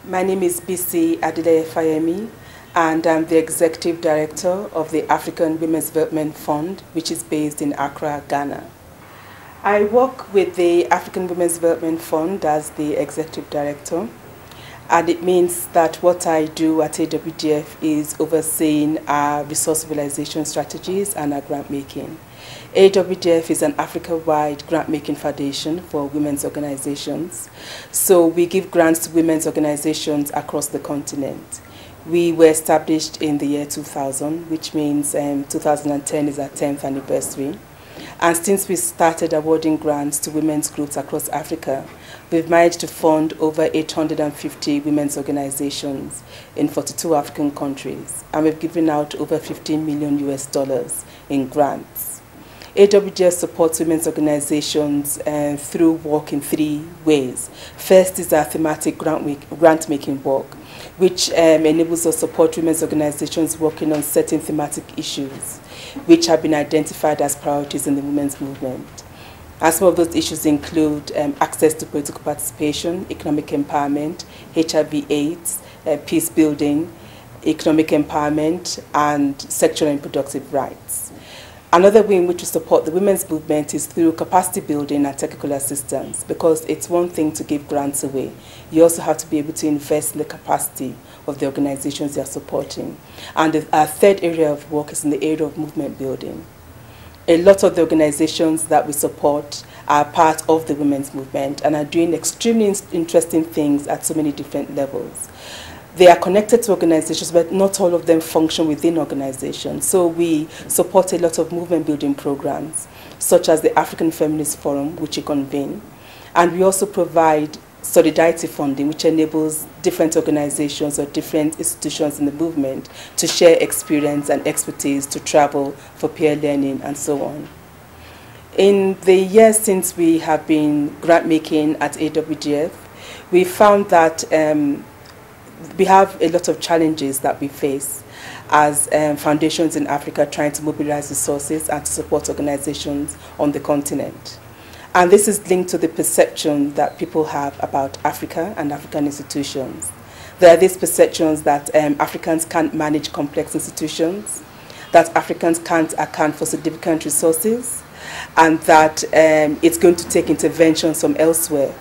My name is Bisi Adeye-Fayemi, and I'm the Executive Director of the African Women's Development Fund, which is based in Accra, Ghana. I work with the African Women's Development Fund as the Executive Director, and it means that what I do at AWDF is overseeing our resource mobilization strategies and our grant making. AWDF is an Africa-wide grant-making foundation for women's organizations. So we give grants to women's organizations across the continent. We were established in the year 2000, which means 2010 is our 10th anniversary. And since we started awarding grants to women's groups across Africa, we've managed to fund over 850 women's organizations in 42 African countries. And we've given out over $15 million in grants. AWDF supports women's organizations through work in 3 ways. First is our thematic grant-making work, which enables us to support women's organizations working on certain thematic issues, which have been identified as priorities in the women's movement. And some of those issues include access to political participation, economic empowerment, HIV/AIDS, peace building, economic empowerment, and sexual and reproductive rights. Another way in which we support the women's movement is through capacity building and technical assistance, because it's one thing to give grants away. You also have to be able to invest in the capacity of the organizations you're supporting. And our third area of work is in the area of movement building. A lot of the organizations that we support are part of the women's movement and are doing extremely interesting things at so many different levels. They are connected to organizations, but not all of them function within organizations. So we support a lot of movement building programs, such as the African Feminist Forum, which we convene. And we also provide solidarity funding, which enables different organizations or different institutions in the movement to share experience and expertise, to travel for peer learning, and so on. In the years since we have been grant making at AWDF, we found that we have a lot of challenges that we face as foundations in Africa trying to mobilize resources and to support organizations on the continent. And this is linked to the perception that people have about Africa and African institutions. There are these perceptions that Africans can't manage complex institutions, that Africans can't account for significant resources, and that it's going to take interventions from elsewhere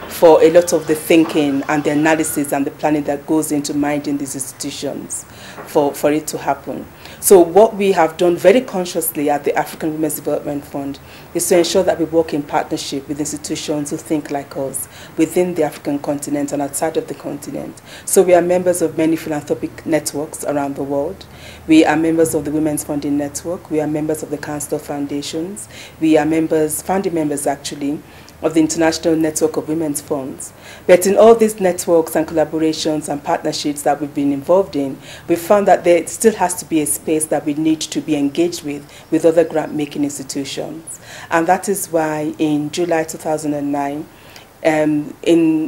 for a lot of the thinking and the analysis and the planning that goes into minding these institutions for it to happen. So what we have done very consciously at the African Women's Development Fund is to ensure that we work in partnership with institutions who think like us within the African continent and outside of the continent. So we are members of many philanthropic networks around the world. We are members of the Women's Funding Network. We are members of the Council of Foundations. We are members, founding members actually, of the International Network of Women's Funds. But in all these networks and collaborations and partnerships that we've been involved in, we found that there still has to be a space that we need to be engaged with other grant-making institutions. And that is why in July 2009,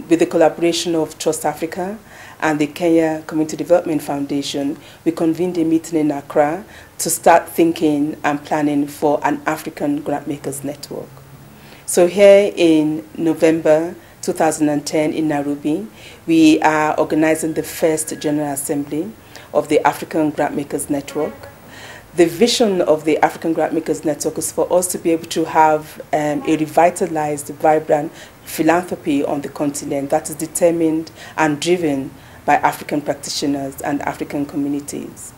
with the collaboration of Trust Africa and the Kenya Community Development Foundation, we convened a meeting in Accra to start thinking and planning for an African grant-makers network. So here in November 2010 in Nairobi, we are organizing the first General Assembly of the African Grantmakers Network. The vision of the African Grantmakers Network is for us to be able to have a revitalized, vibrant philanthropy on the continent that is determined and driven by African practitioners and African communities.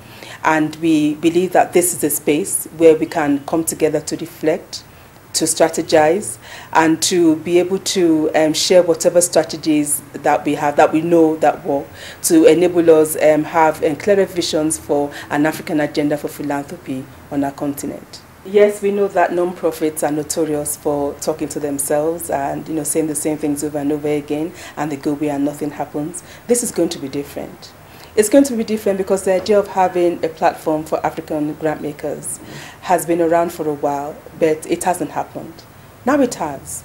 And we believe that this is a space where we can come together to reflect, to strategize, and to be able to share whatever strategies that we have, that we know that work, to enable us have clearer visions for an African agenda for philanthropy on our continent. Yes, we know that non-profits are notorious for talking to themselves and saying the same things over and over again, and they go away and nothing happens. This is going to be different. It's going to be different because the idea of having a platform for African grant makers has been around for a while, but it hasn't happened. Now it has.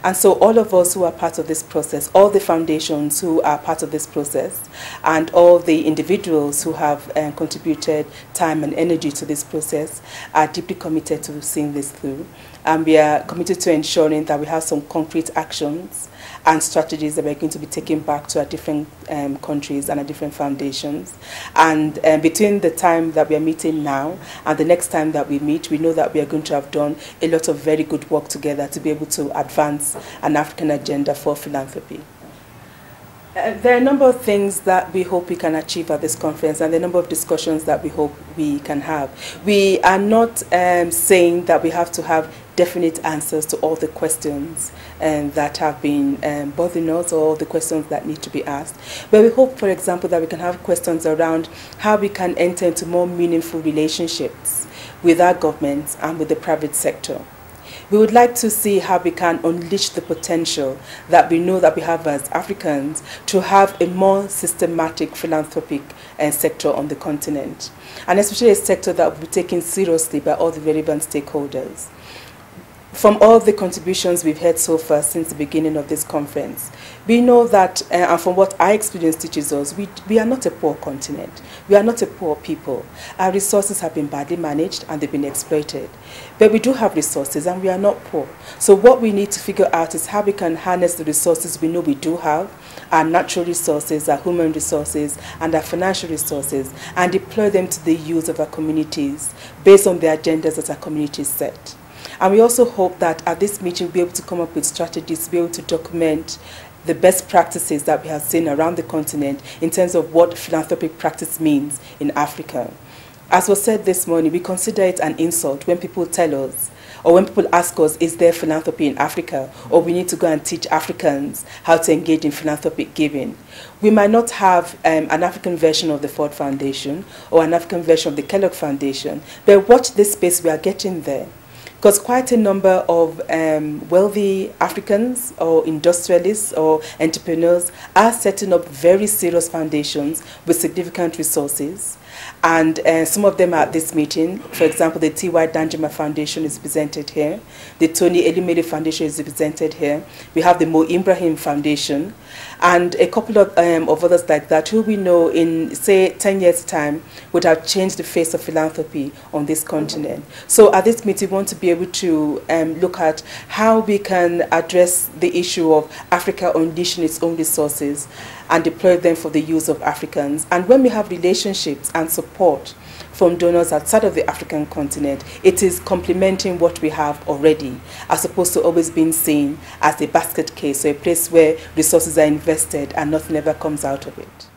And so all of us who are part of this process, all the foundations who are part of this process, and all the individuals who have contributed time and energy to this process are deeply committed to seeing this through. And we are committed to ensuring that we have some concrete actions and strategies that we're going to be taking back to our different countries and our different foundations. And between the time that we are meeting now and the next time that we meet, we know that we are going to have done a lot of very good work together to be able to advance an African agenda for philanthropy. There are a number of things that we hope we can achieve at this conference, and the number of discussions that we hope we can have. We are not saying that we have to have definite answers to all the questions that have been bothering us, or all the questions that need to be asked. But we hope, for example, that we can have questions around how we can enter into more meaningful relationships with our governments and with the private sector. We would like to see how we can unleash the potential that we know that we have as Africans to have a more systematic philanthropic sector on the continent, and especially a sector that will be taken seriously by all the relevant stakeholders. From all the contributions we've heard so far since the beginning of this conference, we know that, and from what our experience teaches us, we are not a poor continent. We are not a poor people. Our resources have been badly managed and they've been exploited. But we do have resources and we are not poor. So what we need to figure out is how we can harness the resources we know we do have, our natural resources, our human resources, and our financial resources, and deploy them to the use of our communities based on the agendas that our communities set. And we also hope that at this meeting we'll be able to come up with strategies to be able to document the best practices that we have seen around the continent in terms of what philanthropic practice means in Africa. As was said this morning, we consider it an insult when people tell us, or when people ask us, is there philanthropy in Africa, or we need to go and teach Africans how to engage in philanthropic giving. We might not have an African version of the Ford Foundation or an African version of the Kellogg Foundation, but watch this space, we are getting there. Because quite a number of wealthy Africans or industrialists or entrepreneurs are setting up very serious foundations with significant resources. And some of them are at this meeting. For example, the T.Y. Danjuma Foundation is presented here. The Tony Elumelu Foundation is presented here. We have the Mo Ibrahim Foundation. And a couple of others like that who we know in, say, 10 years' time would have changed the face of philanthropy on this continent. So at this meeting, we want to be able to look at how we can address the issue of Africa unleashing its own resources and deploy them for the use of Africans. And when we have relationships and support from donors outside of the African continent, it is complementing what we have already, as opposed to always being seen as a basket case, or a place where resources are invested and nothing ever comes out of it.